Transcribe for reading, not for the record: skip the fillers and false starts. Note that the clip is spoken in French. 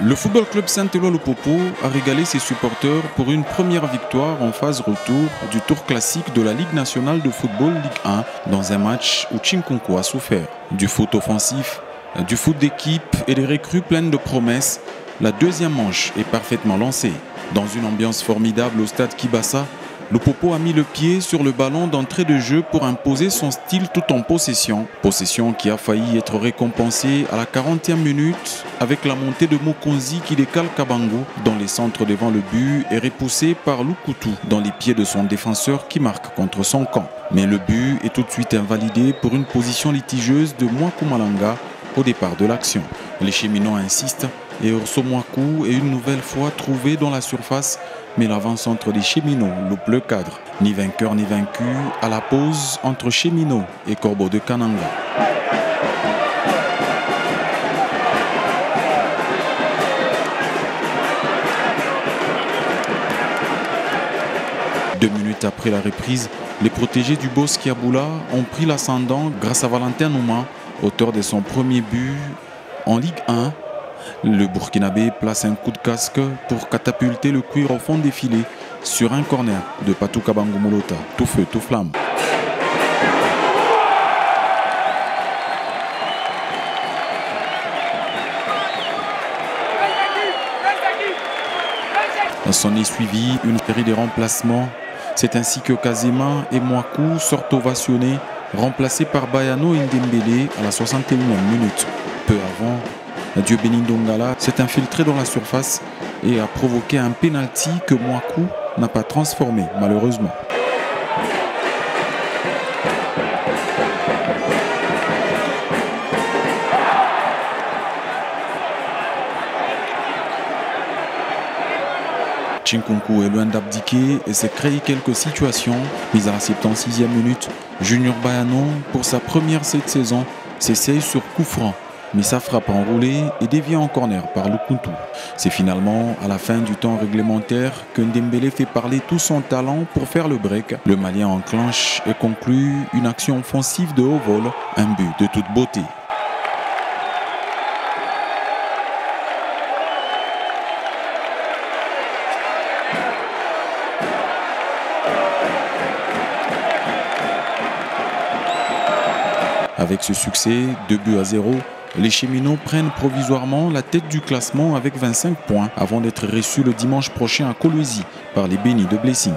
Le Football Club Saint-Éloi-le-Popo a régalé ses supporters pour une première victoire en phase retour du tour classique de la Ligue nationale de football Ligue 1 dans un match où Chinkonko a souffert. Du foot offensif, du foot d'équipe et des recrues pleines de promesses, la deuxième manche est parfaitement lancée. Dans une ambiance formidable au stade Kibassa, le Popo a mis le pied sur le ballon d'entrée de jeu pour imposer son style tout en possession. Possession qui a failli être récompensée à la 40e minute avec la montée de Mokonzi qui décale Kabango dans les centres devant le but et repoussé par Lukutu dans les pieds de son défenseur qui marque contre son camp. Mais le but est tout de suite invalidé pour une position litigieuse de Mwaku Malanga au départ de l'action. Les Cheminots insistent et Orso Mwaku est une nouvelle fois trouvé dans la surface, mais l'avant-centre des Cheminots loupe le cadre. Ni vainqueur ni vaincu à la pause entre Cheminots et Corbeau de Kananga. Deux minutes après la reprise, les protégés du Boss Kiaboula ont pris l'ascendant grâce à Valentin Nouma, auteur de son premier but en Ligue 1. Le Burkinabé place un coup de casque pour catapulter le cuir au fond des filets sur un corner de Patou Kabango Molota. Tout feu, tout flamme. S'en est suivi une série de remplacements. C'est ainsi que Kazema et Mwaku sortent ovationnés, remplacés par Bayano Ndembele à la 61e minute. Peu avant, Dieu béni Ndongala s'est infiltré dans la surface et a provoqué un pénalty que Mwaku n'a pas transformé, malheureusement. Chinkonko est loin d'abdiquer et s'est créé quelques situations, mais à la 76e minute, Junior Bayano, pour sa première cette saison, s'essaye sur coup franc. Mais sa frappe enroulée et déviée en corner par Lukuntu. C'est finalement à la fin du temps réglementaire que Ndembele fait parler tout son talent pour faire le break. Le Malien enclenche et conclut une action offensive de haut vol, un but de toute beauté. Avec ce succès, 2-0, les Cheminots prennent provisoirement la tête du classement avec 25 points avant d'être reçus le dimanche prochain à Kolwezi par les Bénis de Blessing.